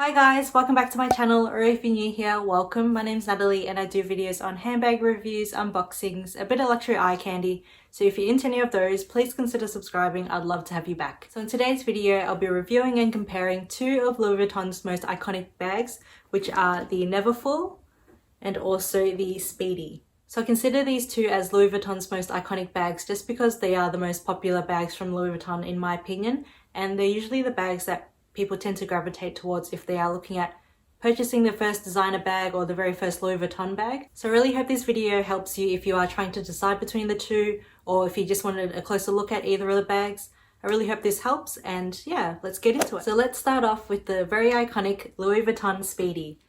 Hi guys, welcome back to my channel, or if you're new here, welcome. My name's Natalie and I do videos on handbag reviews, unboxings, a bit of luxury eye candy. So if you're into any of those, please consider subscribing. I'd love to have you back. So in today's video, I'll be reviewing and comparing two of Louis Vuitton's most iconic bags, which are the Neverfull and also the Speedy. So I consider these two as Louis Vuitton's most iconic bags just because they are the most popular bags from Louis Vuitton in my opinion, and they're usually the bags that people tend to gravitate towards if they are looking at purchasing their first designer bag or the very first Louis Vuitton bag. So I really hope this video helps you if you are trying to decide between the two, or if you just wanted a closer look at either of the bags. I really hope this helps, and yeah, let's get into it. So let's start off with the very iconic Louis Vuitton Speedy.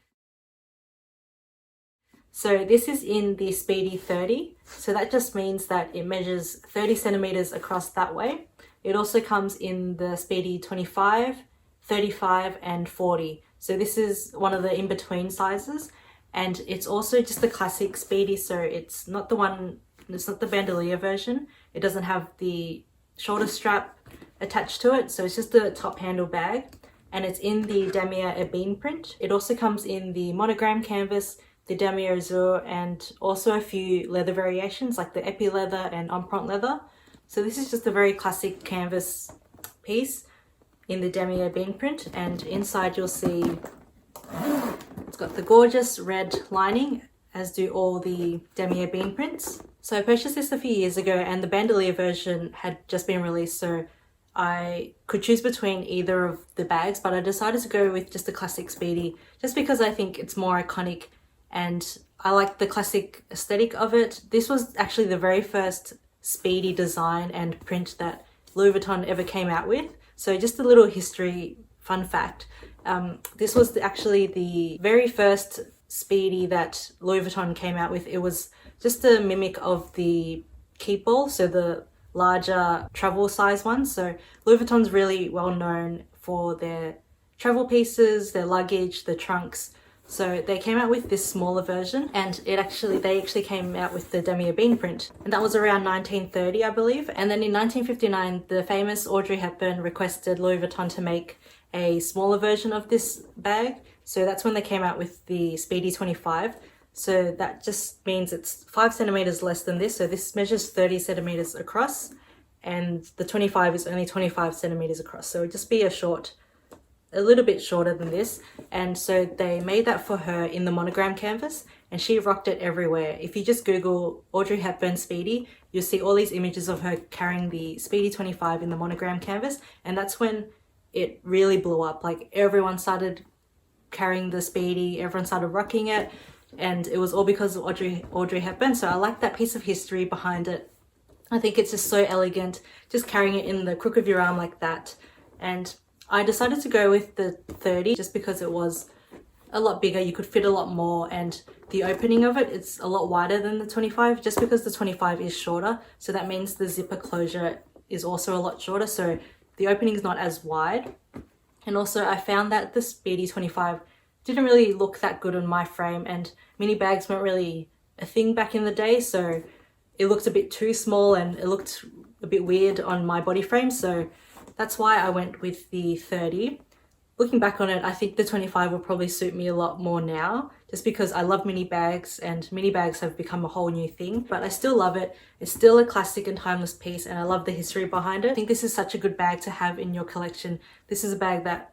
So this is in the Speedy 30, so that just means that it measures 30 centimeters across that way. It also comes in the Speedy 25, 35 and 40. So this is one of the in-between sizes, and it's also just the classic Speedy, so it's not the bandolier version. It doesn't have the shoulder strap attached to it, so it's just the top handle bag, and it's in the Damier Ebene print. It also comes in the monogram canvas, the Damier Azur, and also a few leather variations like the epi leather and empreinte leather. So this is just a very classic canvas piece in the Damier Ebene print, and inside you'll see it's got the gorgeous red lining, as do all the Damier Ebene prints. So I purchased this a few years ago and the bandolier version had just been released, so I could choose between either of the bags, but I decided to go with just the classic Speedy just because I think it's more iconic and I like the classic aesthetic of it. This was actually the very first Speedy design and print that Louis Vuitton ever came out with. So just a little history fun fact, this was actually the very first Speedy that Louis Vuitton came out with. It was just a mimic of the keepball, so the larger travel size one. So Louis Vuitton's really well known for their travel pieces, their luggage, their trunks. So they came out with this smaller version, and they actually came out with the Damier Ebene print, and that was around 1930, I believe. And then in 1959, the famous Audrey Hepburn requested Louis Vuitton to make a smaller version of this bag. So that's when they came out with the Speedy 25. So that just means it's 5 centimeters less than this. So this measures 30 centimeters across, and the 25 is only 25 centimeters across. So it'd just be a little bit shorter than this, and so they made that for her in the monogram canvas, and she rocked it everywhere. If you just Google Audrey Hepburn Speedy, you'll see all these images of her carrying the Speedy 25 in the monogram canvas, and that's when it really blew up. Like, everyone started carrying the Speedy, everyone started rocking it, and it was all because of Audrey Hepburn. So I like that piece of history behind it. I think it's just so elegant, just carrying it in the crook of your arm like that. And I decided to go with the 30 just because it was a lot bigger, you could fit a lot more, and the opening of it's a lot wider than the 25 just because the 25 is shorter. So that means the zipper closure is also a lot shorter, so the opening is not as wide. And also I found that the Speedy 25 didn't really look that good on my frame, and mini bags weren't really a thing back in the day, so it looked a bit too small and it looked a bit weird on my body frame. So that's why I went with the 30. Looking back on it, I think the 25 will probably suit me a lot more now, just because I love mini bags and mini bags have become a whole new thing, but I still love it. It's still a classic and timeless piece, and I love the history behind it. I think this is such a good bag to have in your collection. This is a bag that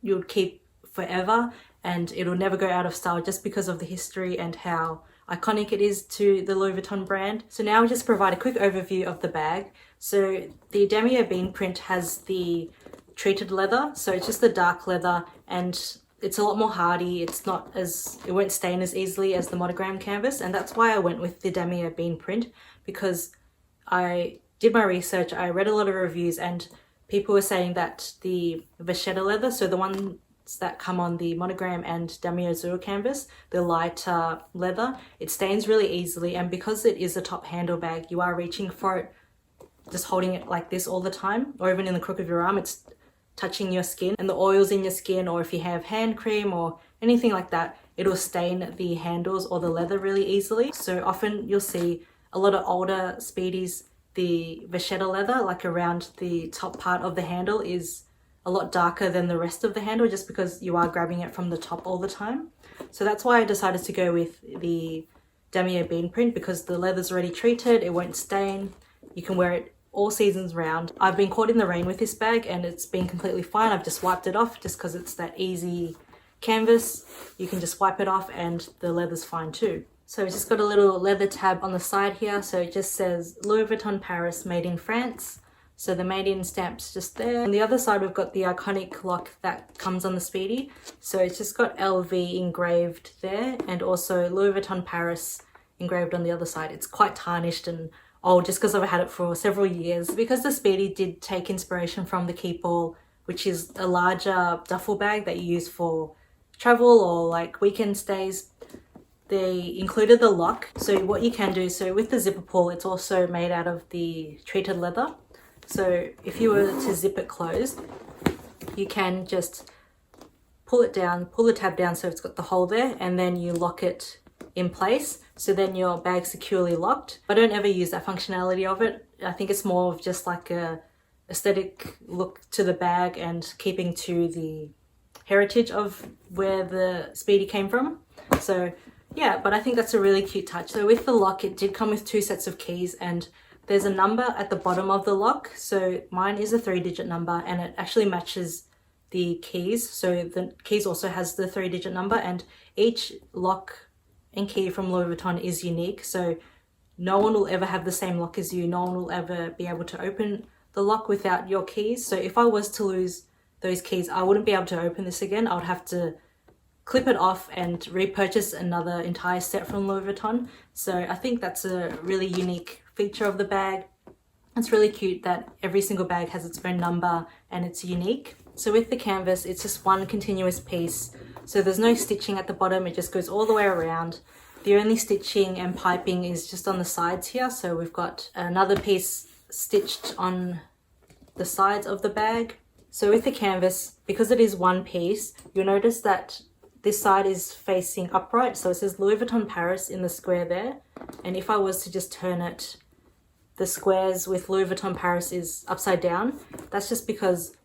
you'll keep forever and it'll never go out of style just because of the history and how iconic it is to the Louis Vuitton brand. So now I'll just provide a quick overview of the bag. So the Damier Ebene print has the treated leather, so it's just the dark leather, and it's a lot more hardy. It won't stain as easily as the monogram canvas, and that's why I went with the Damier Ebene print, because I did my research, I read a lot of reviews, and people were saying that the vachetta leather, so the ones that come on the monogram and Damier Azur canvas, the lighter leather, it stains really easily, and because it is a top handle bag, you are reaching for it, just holding it like this all the time, or even in the crook of your arm, it's touching your skin, and the oils in your skin, or if you have hand cream or anything like that, it'll stain the handles or the leather really easily. So often you'll see a lot of older Speedies, the vachetta leather, like around the top part of the handle, is a lot darker than the rest of the handle, just because you are grabbing it from the top all the time. So that's why I decided to go with the Damier Ebene print, because the leather's already treated, it won't stain, you can wear it all seasons round. I've been caught in the rain with this bag and it's been completely fine. I've just wiped it off just because it's that easy canvas. You can just wipe it off and the leather's fine too. So it's just got a little leather tab on the side here. So it just says Louis Vuitton Paris, made in France. So the made in stamp's just there. On the other side, we've got the iconic lock that comes on the Speedy. So it's just got LV engraved there and also Louis Vuitton Paris engraved on the other side. It's quite tarnished and old just because I've had it for several years. Because the Speedy did take inspiration from the Keepall, which is a larger duffel bag that you use for travel or like weekend stays, they included the lock. So what you can do, so with the zipper pull, it's also made out of the treated leather. So if you were to zip it closed, you can just pull it down, pull the tab down so it's got the hole there, and then you lock it in place. So then your bag's securely locked. I don't ever use that functionality of it. I think it's more of just like a aesthetic look to the bag and keeping to the heritage of where the Speedy came from. So yeah, but I think that's a really cute touch. So with the lock, it did come with 2 sets of keys and there's a number at the bottom of the lock. So mine is a 3-digit number and it actually matches the keys. So the keys also has the 3-digit number, and each lock and key from Louis Vuitton is unique. So no one will ever have the same lock as you. No one will ever be able to open the lock without your keys. So if I was to lose those keys, I wouldn't be able to open this again. I would have to clip it off and repurchase another entire set from Louis Vuitton. So I think that's a really unique feature of the bag. It's really cute that every single bag has its own number and it's unique. So with the canvas, it's just one continuous piece. So there's no stitching at the bottom, it just goes all the way around. The only stitching and piping is just on the sides here. So we've got another piece stitched on the sides of the bag. So with the canvas, because it is one piece, you'll notice that this side is facing upright. So it says Louis Vuitton Paris in the square there. And if I was to just turn it, the squares with Louis Vuitton Paris is upside down. That's just because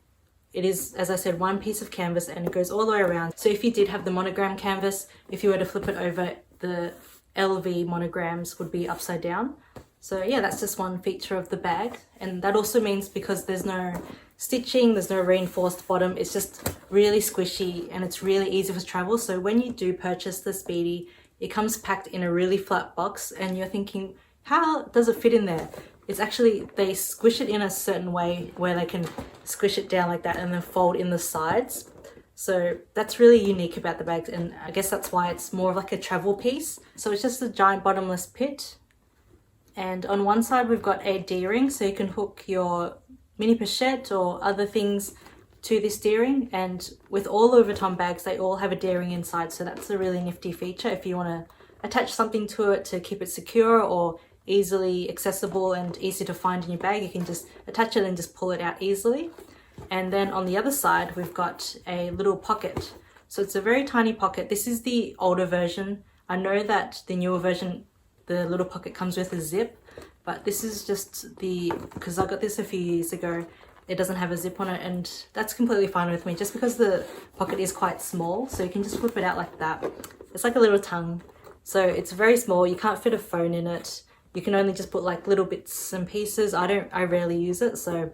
it is, as I said, one piece of canvas and it goes all the way around. So if you did have the monogram canvas, if you were to flip it over, the LV monograms would be upside down. So yeah, that's just one feature of the bag. And that also means because there's no stitching, there's no reinforced bottom, it's just really squishy and it's really easy for travel. So when you do purchase the Speedy, it comes packed in a really flat box and you're thinking, how does it fit in there? It's actually, they squish it in a certain way where they can squish it down like that and then fold in the sides. So that's really unique about the bags, and I guess that's why it's more of like a travel piece. So it's just a giant bottomless pit. And on one side we've got a D-ring, so you can hook your mini pochette or other things to this D-ring. And with all Louis Vuitton bags, they all have a D-ring inside. So that's a really nifty feature if you want to attach something to it to keep it secure or easily accessible and easy to find in your bag. You can just attach it and just pull it out easily. And then on the other side, we've got a little pocket. So it's a very tiny pocket. This is the older version. I know that the newer version, the little pocket comes with a zip, but this is just because I got this a few years ago, it doesn't have a zip on it, and that's completely fine with me just because the pocket is quite small. So you can just flip it out like that. It's like a little tongue. So it's very small. You can't fit a phone in it. You can only just put like little bits and pieces. I rarely use it, so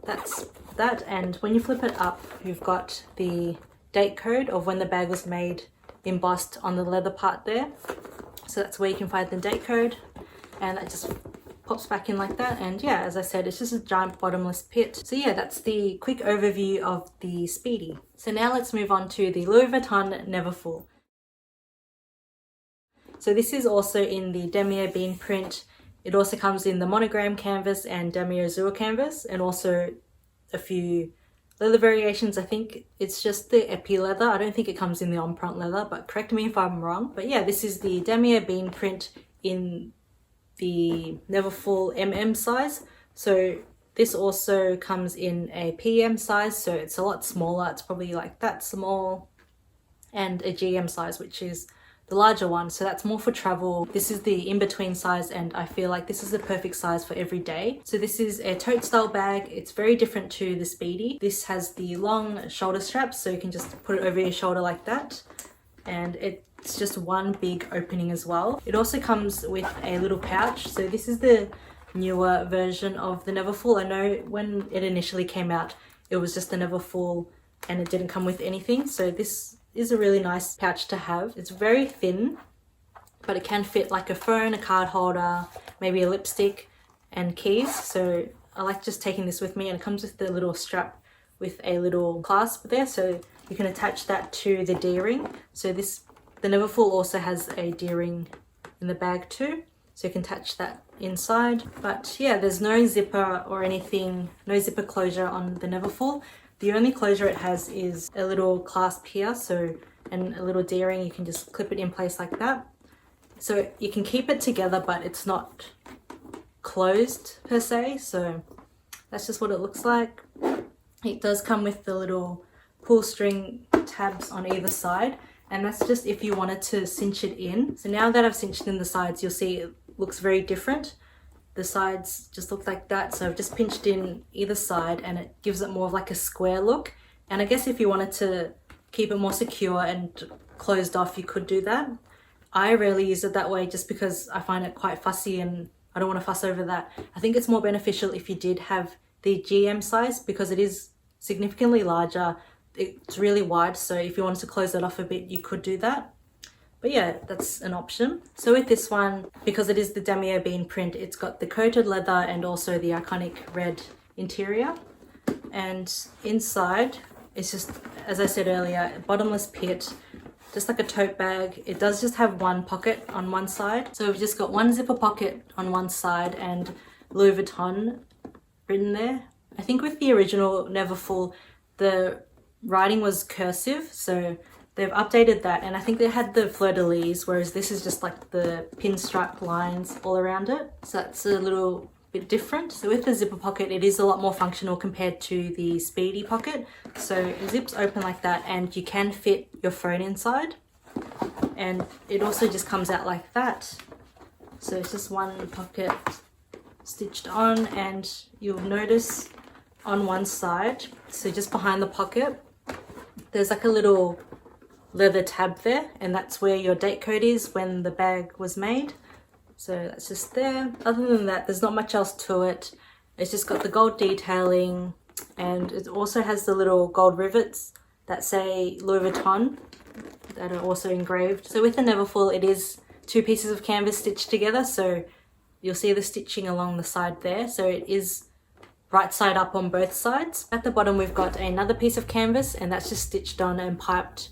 that's that. And when you flip it up, you've got the date code of when the bag was made embossed on the leather part there. So that's where you can find the date code, and that just pops back in like that. And yeah, as I said, it's just a giant bottomless pit. So yeah, that's the quick overview of the Speedy. So now let's move on to the Louis Vuitton Neverfull. So this is also in the Damier Ebene print. It also comes in the monogram canvas and Damier Azur canvas, and also a few leather variations. I think it's just the epi leather. I don't think it comes in the empreinte leather, but correct me if I'm wrong. But yeah, this is the Damier Ebene print in the Neverfull MM size. So this also comes in a PM size, so it's a lot smaller. It's probably like that small, and a GM size, which is the larger one, so that's more for travel. This is the in-between size, and I feel like this is the perfect size for every day. So this is a tote style bag. It's very different to the Speedy. This has the long shoulder straps, so you can just put it over your shoulder like that, and it's just one big opening as well. It also comes with a little pouch. So this is the newer version of the Neverfull. I know when it initially came out, it was just the Neverfull and it didn't come with anything. So this is a really nice pouch to have. It's very thin, but it can fit like a phone, a card holder, maybe a lipstick and keys. So I like just taking this with me, and it comes with the little strap with a little clasp there, so you can attach that to the D-ring. So the Neverfull also has a D-ring in the bag too, so you can attach that inside. But yeah, there's no zipper or anything, no zipper closure on the Neverfull. The only closure it has is a little clasp here, so, and a little D-ring. You can just clip it in place like that. So you can keep it together, but it's not closed per se. So that's just what it looks like. It does come with the little pull string tabs on either side, and that's just if you wanted to cinch it in. So now that I've cinched in the sides, you'll see it looks very different. The sides just look like that, so I've just pinched in either side and it gives it more of like a square look. And I guess if you wanted to keep it more secure and closed off, you could do that. I rarely use it that way just because I find it quite fussy and I don't want to fuss over that. I think it's more beneficial if you did have the GM size, because it is significantly larger. It's really wide, so if you wanted to close it off a bit, you could do that. But yeah, that's an option. So with this one, because it is the Damier Ebene print, it's got the coated leather and also the iconic red interior. And inside, it's just, as I said earlier, a bottomless pit, just like a tote bag. It does just have one pocket on one side. So we've just got one zipper pocket on one side and Louis Vuitton written there. I think with the original Neverfull, the writing was cursive, so they've updated that, and I think they had the fleur-de-lis, whereas this is just like the pinstripe lines all around it. So that's a little bit different. So with the zipper pocket, it is a lot more functional compared to the Speedy pocket. So it zips open like that, and you can fit your phone inside. And it also just comes out like that. So it's just one pocket stitched on, and you'll notice on one side, so just behind the pocket, there's like a little leather tab there, and that's where your date code is when the bag was made. So that's just there. Other than that, there's not much else to it. It's just got the gold detailing, and it also has the little gold rivets that say Louis Vuitton that are also engraved. So with the Neverfull, it is two pieces of canvas stitched together, so you'll see the stitching along the side there. So it is right side up on both sides. At the bottom, we've got another piece of canvas, and that's just stitched on and piped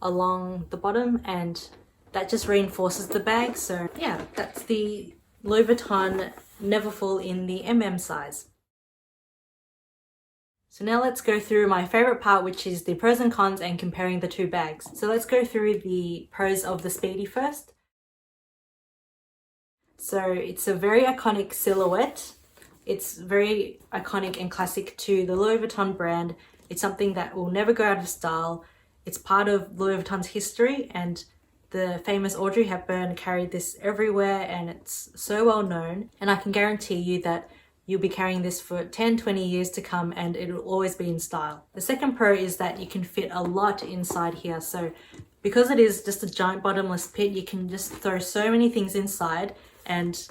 along the bottom, and that just reinforces the bag. So yeah, that's the Louis Vuitton Neverfull in the MM size. So now let's go through my favorite part, which is the pros and cons and comparing the two bags. So let's go through the pros of the Speedy first. So it's a very iconic silhouette. It's very iconic and classic to the Louis Vuitton brand. It's something that will never go out of style. It's part of Louis Vuitton's history, and the famous Audrey Hepburn carried this everywhere, and it's so well known. And I can guarantee you that you'll be carrying this for 10, 20 years to come, and it'll always be in style. The second pro is that you can fit a lot inside here. So because it is just a giant bottomless pit, you can just throw so many things inside, and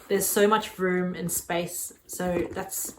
there's so much room and space. So that's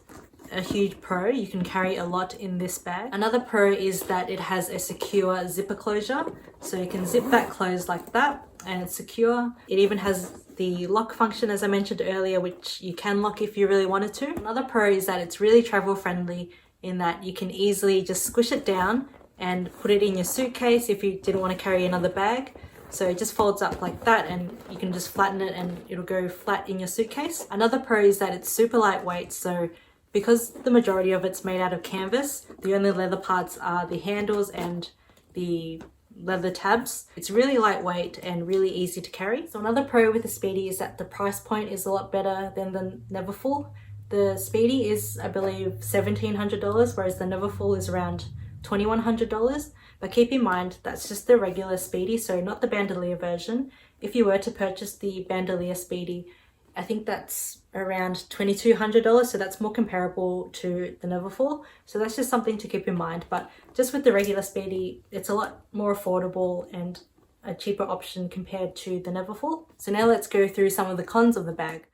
a huge pro. You can carry a lot in this bag. Another pro is that it has a secure zipper closure. So you can zip that closed like that, and it's secure. It even has the lock function, as I mentioned earlier, which you can lock if you really wanted to. Another pro is that it's really travel friendly in that you can easily just squish it down and put it in your suitcase if you didn't want to carry another bag. So it just folds up like that, and you can just flatten it and it'll go flat in your suitcase. Another pro is that it's super lightweight. So because the majority of it's made out of canvas, the only leather parts are the handles and the leather tabs. It's really lightweight and really easy to carry. So another pro with the Speedy is that the price point is a lot better than the Neverfull. The Speedy is, I believe, $1,700, whereas the Neverfull is around $2,100. but keep in mind that's just the regular Speedy, so not the bandolier version. If you were to purchase the bandolier Speedy, I think that's around $2,200, so that's more comparable to the Neverfull. So that's just something to keep in mind. But just with the regular Speedy, it's a lot more affordable and a cheaper option compared to the Neverfull. So now let's go through some of the cons of the bag.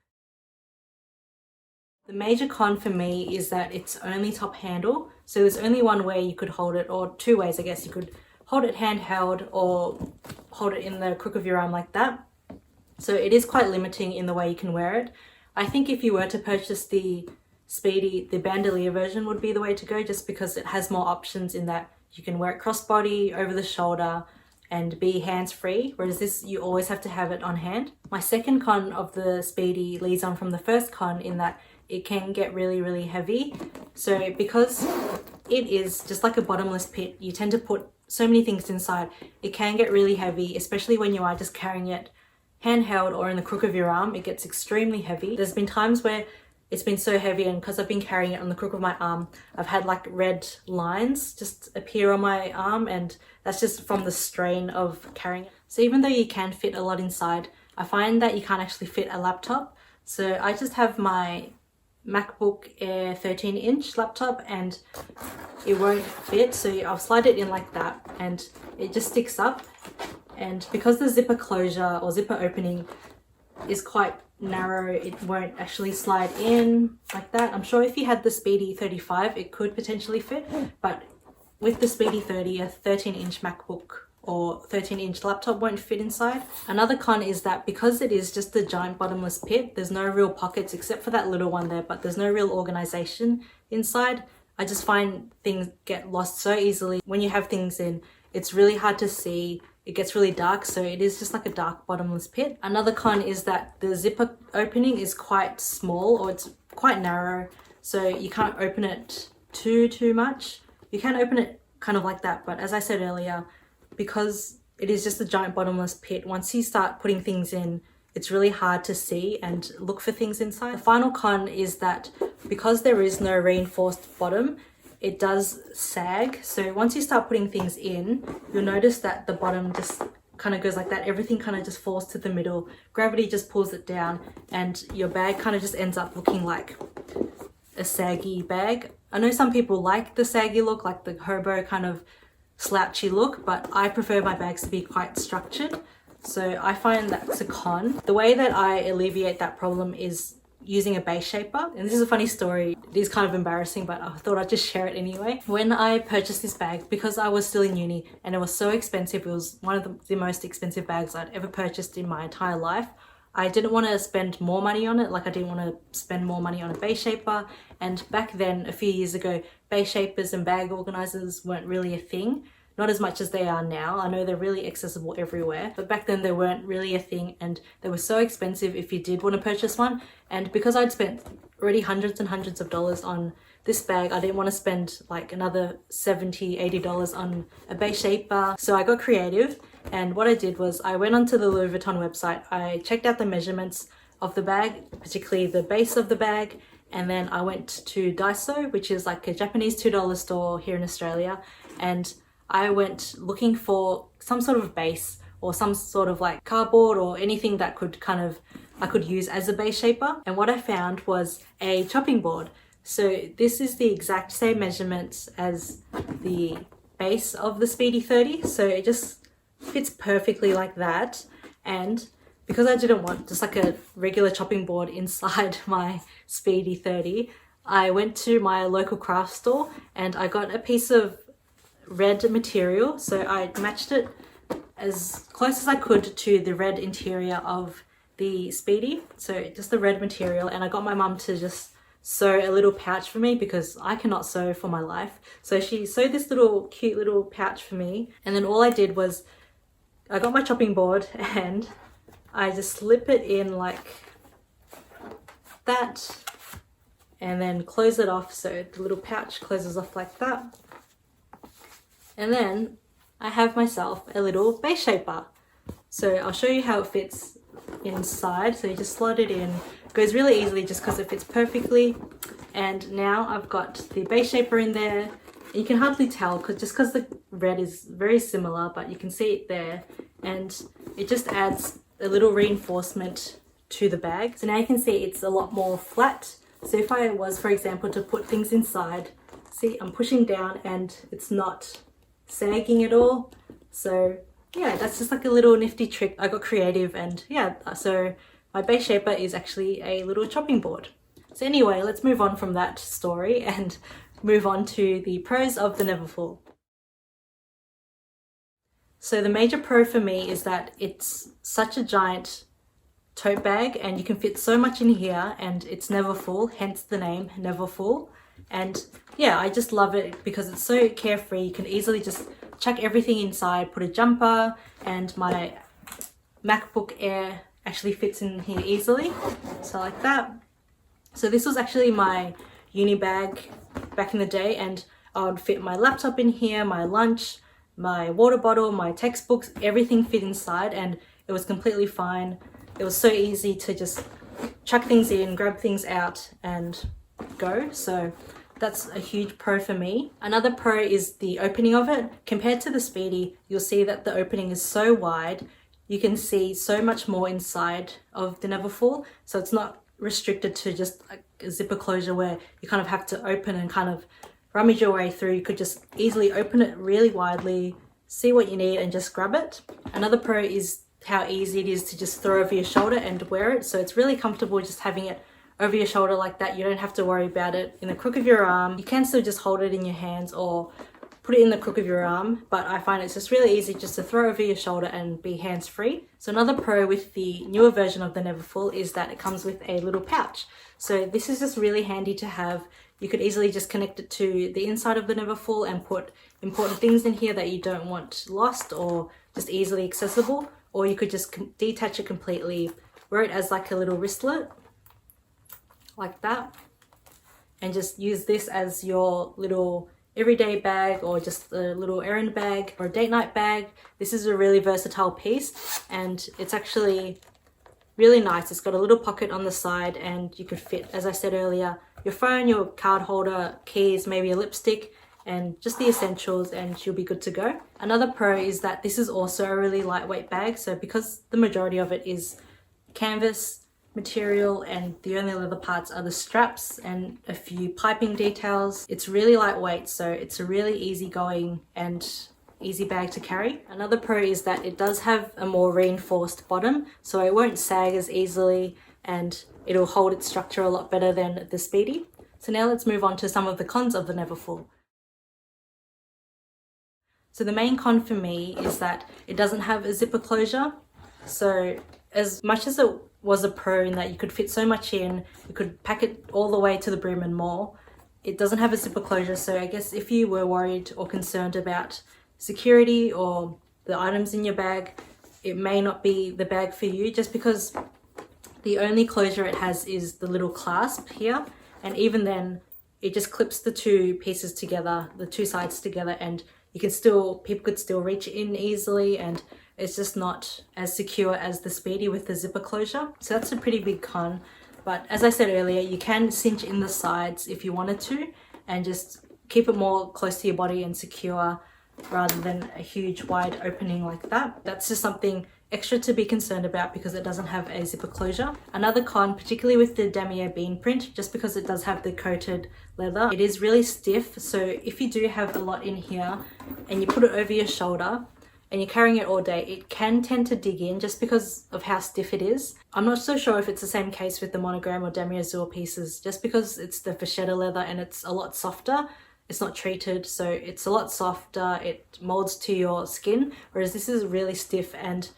The major con for me is that it's only top handle. So there's only one way you could hold it, or two ways I guess. You could hold it handheld or hold it in the crook of your arm like that. So it is quite limiting in the way you can wear it. I think if you were to purchase the Speedy, the bandolier version would be the way to go, just because it has more options in that you can wear it crossbody, over the shoulder, and be hands-free, whereas this, you always have to have it on hand. My second con of the Speedy leads on from the first con in that it can get really, really heavy. So because it is just like a bottomless pit, you tend to put so many things inside. It can get really heavy, especially when you are just carrying it handheld or in the crook of your arm. It gets extremely heavy. There's been times where it's been so heavy, and because I've been carrying it on the crook of my arm, I've had like red lines just appear on my arm, and that's just from the strain of carrying it. So even though you can fit a lot inside, I find that you can't actually fit a laptop. So I just have my MacBook Air 13-inch laptop and it won't fit, so I'll slide it in like that and it just sticks up. And because the zipper closure or zipper opening is quite narrow, it won't actually slide in like that. I'm sure if you had the Speedy 35 it could potentially fit, but with the Speedy 30 a 13-inch MacBook or 13-inch laptop won't fit inside. Another con is that because it is just a giant bottomless pit, there's no real pockets except for that little one there, but there's no real organization inside. I just find things get lost so easily. When you have things in, it's really hard to see. It gets really dark, so it is just like a dark bottomless pit. Another con is that the zipper opening is quite small, or it's quite narrow, so you can't open it too much. You can open it kind of like that, but as I said earlier, because it is just a giant bottomless pit, once you start putting things in, it's really hard to see and look for things inside. The final con is that because there is no reinforced bottom, it does sag. So once you start putting things in, you'll notice that the bottom just kind of goes like that. Everything kind of just falls to the middle. Gravity just pulls it down and your bag kind of just ends up looking like a saggy bag. I know some people like the saggy look, like the hobo kind of slouchy look, but I prefer my bags to be quite structured. So I find that's a con. The way that I alleviate that problem is using a base shaper. And this is a funny story. It is kind of embarrassing, but I thought I'd just share it anyway. When I purchased this bag, because I was still in uni and it was so expensive, it was one of the most expensive bags I'd ever purchased in my entire life. I didn't want to spend more money on it. Like I didn't want to spend more money on a base shaper. And back then, a few years ago, base shapers and bag organizers weren't really a thing. Not as much as they are now. I know they're really accessible everywhere, but back then they weren't really a thing and they were so expensive if you did want to purchase one. And because I'd spent already hundreds and hundreds of dollars on this bag, I didn't want to spend like another $70, $80 on a base shaper. So I got creative, and what I did was I went onto the Louis Vuitton website, I checked out the measurements of the bag, particularly the base of the bag, and then I went to Daiso, which is like a Japanese $2 store here in Australia, and I went looking for some sort of base or some sort of like cardboard or anything that could I could use as a base shaper. And what I found was a chopping board. So this is the exact same measurements as the base of the Speedy 30. So it just fits perfectly like that. And because I didn't want just like a regular chopping board inside my Speedy 30, I went to my local craft store and I got a piece of red material. So I matched it as close as I could to the red interior of the Speedy. So just the red material, and I got my mum to just sew a little pouch for me because I cannot sew for my life. So she sewed this little cute little pouch for me, and then all I did was I got my chopping board and I just slip it in like that and then close it off so the little pouch closes off like that. And then I have myself a little base shaper. So I'll show you how it fits inside. So you just slide it in. It goes really easily just because it fits perfectly. And now I've got the base shaper in there. You can hardly tell because the red is very similar, but you can see it there, and it just adds a little reinforcement to the bag. So now you can see it's a lot more flat. So if I was, for example, to put things inside, see, I'm pushing down and it's not sagging at all. So yeah, that's just like a little nifty trick. I got creative, and yeah, so my base shaper is actually a little chopping board. So anyway, let's move on from that story and move on to the pros of the Neverfull. So the major pro for me is that it's such a giant tote bag and you can fit so much in here, and it's never full, hence the name Neverfull. And yeah, I just love it because it's so carefree. You can easily just chuck everything inside, put a jumper, and my MacBook Air actually fits in here easily. So like that. So this was actually my uni bag back in the day, and I would fit my laptop in here, my lunch, my water bottle, my textbooks, everything fit inside, and it was completely fine. It was so easy to just chuck things in, grab things out and go. So that's a huge pro for me. Another pro is the opening of it. Compared to the Speedy, you'll see that the opening is so wide. You can see so much more inside of the Neverfull. So it's not restricted to just a zipper closure where you kind of have to open and kind of rummage your way through. You could just easily open it really widely, see what you need and just grab it. Another pro is how easy it is to just throw over your shoulder and wear it. So it's really comfortable just having it over your shoulder like that. You don't have to worry about it in the crook of your arm. You can still just hold it in your hands or put it in the crook of your arm, but I find it's just really easy just to throw over your shoulder and be hands-free. So another pro with the newer version of the Neverfull is that it comes with a little pouch. So this is just really handy to have. You could easily just connect it to the inside of the Neverfull and put important things in here that you don't want lost or just easily accessible. Or you could just detach it completely, wear it as like a little wristlet, like that, and just use this as your little everyday bag or just a little errand bag or a date night bag. This is a really versatile piece and it's actually really nice. It's got a little pocket on the side and you could fit, as I said earlier, your phone, your card holder, keys, maybe a lipstick, and just the essentials, and you'll be good to go. Another pro is that this is also a really lightweight bag. So because the majority of it is canvas material and the only leather parts are the straps and a few piping details, it's really lightweight. So it's a really easygoing and easy bag to carry. Another pro is that it does have a more reinforced bottom, so it won't sag as easily and it'll hold its structure a lot better than the Speedy. So now let's move on to some of the cons of the Neverfull. So the main con for me is that it doesn't have a zipper closure. So as much as it was a pro in that you could fit so much in, you could pack it all the way to the brim and more, it doesn't have a zipper closure. So I guess if you were worried or concerned about security or the items in your bag, it may not be the bag for you, just because the only closure it has is the little clasp here. And even then, it just clips the two pieces together, the two sides together, and you can still, people could still reach in easily, and it's just not as secure as the Speedy with the zipper closure. So that's a pretty big con. But as I said earlier, you can cinch in the sides if you wanted to and just keep it more close to your body and secure rather than a huge wide opening like that. That's just something extra to be concerned about because it doesn't have a zipper closure. Another con, particularly with the Damier Ebene print, just because it does have the coated leather, it is really stiff. So if you do have a lot in here and you put it over your shoulder and you're carrying it all day, it can tend to dig in just because of how stiff it is. I'm not so sure if it's the same case with the Monogram or Damier Azur pieces, just because it's the vachetta leather and it's a lot softer. It's not treated, so it's a lot softer. It molds to your skin, whereas this is really stiff and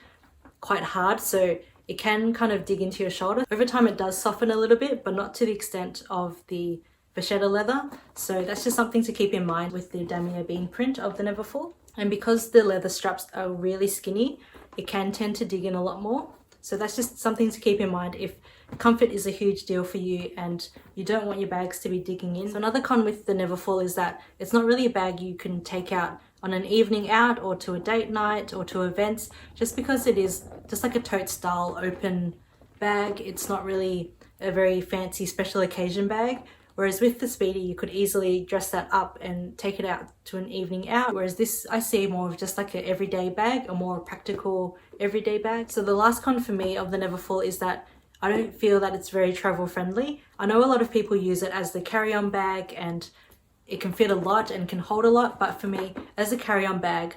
quite hard, so it can kind of dig into your shoulder. Over time it does soften a little bit, but not to the extent of the vachetta leather. So that's just something to keep in mind with the Damier Ebene print of the Neverfull. And because the leather straps are really skinny, it can tend to dig in a lot more. So that's just something to keep in mind if comfort is a huge deal for you and you don't want your bags to be digging in. So another con with the Neverfull is that it's not really a bag you can take out on an evening out or to a date night or to events, just because it is just like a tote style open bag. It's not really a very fancy special occasion bag, Whereas with the Speedy, you could easily dress that up and take it out to an evening out. Whereas this, I see more of just like an everyday bag, a more practical everyday bag. So the last con for me of the Neverfull is that I don't feel that it's very travel friendly. I know a lot of people use it as the carry-on bag and it can fit a lot and can hold a lot, but for me, as a carry-on bag,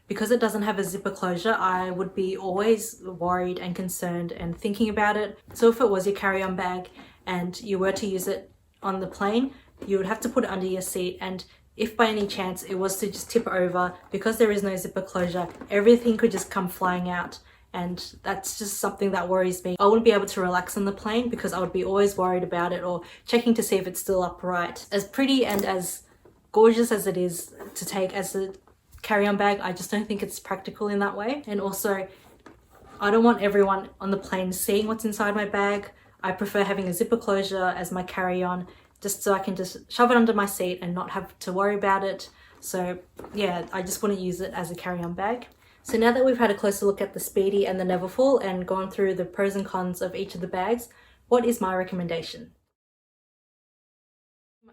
because it doesn't have a zipper closure, I would be always worried and concerned and thinking about it. So if it was your carry-on bag and you were to use it on the plane, you would have to put it under your seat, and if by any chance it was to just tip over, because there is no zipper closure, everything could just come flying out, and that's just something that worries me. I wouldn't be able to relax on the plane because I would be always worried about it or checking to see if it's still upright. As pretty and as gorgeous as it is to take as a carry-on bag, I just don't think it's practical in that way. And also, I don't want everyone on the plane seeing what's inside my bag. I prefer having a zipper closure as my carry-on, just so I can just shove it under my seat and not have to worry about it. So yeah, I just want to use it as a carry-on bag. So now that we've had a closer look at the Speedy and the Neverfull and gone through the pros and cons of each of the bags, what is my recommendation?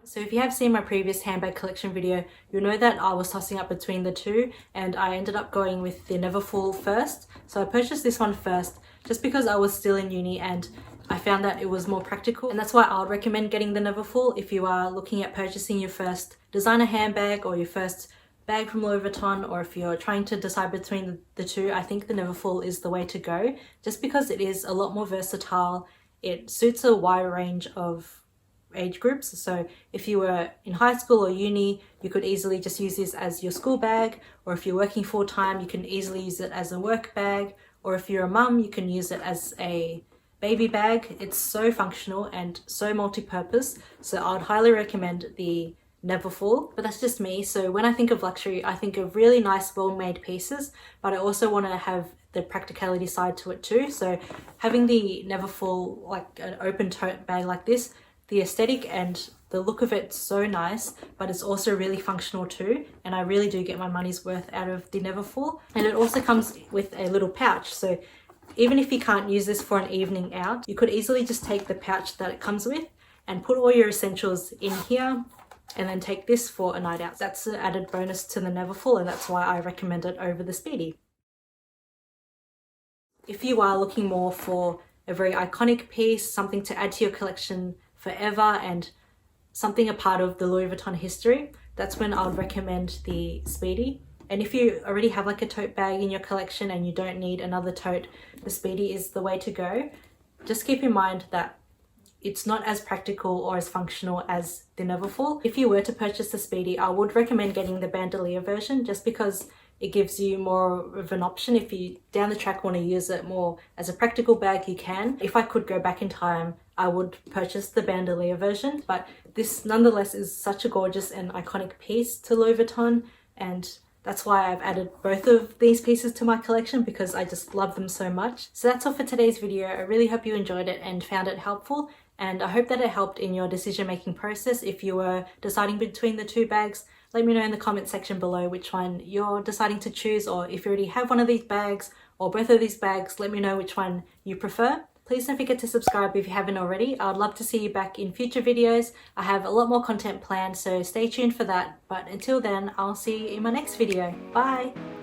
So if you have seen my previous handbag collection video, you'll know that I was tossing up between the two and I ended up going with the Neverfull first. So I purchased this one first just because I was still in uni and I found that it was more practical, and that's why I would recommend getting the Neverfull if you are looking at purchasing your first designer handbag or your first bag from Louis Vuitton, or if you're trying to decide between the two. I think the Neverfull is the way to go just because it is a lot more versatile. It suits a wide range of age groups. So if you were in high school or uni, you could easily just use this as your school bag, or if you're working full time, you can easily use it as a work bag, or if you're a mum, you can use it as a baby bag. It's so functional and so multi-purpose, so I'd highly recommend the Neverfull. But that's just me. So when I think of luxury, I think of really nice, well-made pieces, but I also want to have the practicality side to it too. So having the Neverfull, like an open tote bag like this, the aesthetic and the look of it's so nice, but it's also really functional too, and I really do get my money's worth out of the Neverfull. And it also comes with a little pouch, so even if you can't use this for an evening out, you could easily just take the pouch that it comes with and put all your essentials in here and then take this for a night out. That's an added bonus to the Neverfull, and that's why I recommend it over the Speedy. If you are looking more for a very iconic piece, something to add to your collection forever and something a part of the Louis Vuitton history, that's when I would recommend the Speedy. And if you already have like a tote bag in your collection and you don't need another tote, the Speedy is the way to go. Just keep in mind that it's not as practical or as functional as the Neverfull. If you were to purchase the Speedy, I would recommend getting the bandolier version just because it gives you more of an option. If you down the track want to use it more as a practical bag, you can. If I could go back in time, I would purchase the bandolier version, but this nonetheless is such a gorgeous and iconic piece to Louis Vuitton, and that's why I've added both of these pieces to my collection, because I just love them so much. So that's all for today's video. I really hope you enjoyed it and found it helpful, and I hope that it helped in your decision-making process. If you were deciding between the two bags, let me know in the comment section below which one you're deciding to choose, or if you already have one of these bags or both of these bags, let me know which one you prefer. Please don't forget to subscribe if you haven't already. I would love to see you back in future videos. I have a lot more content planned, so stay tuned for that. But until then, I'll see you in my next video. Bye!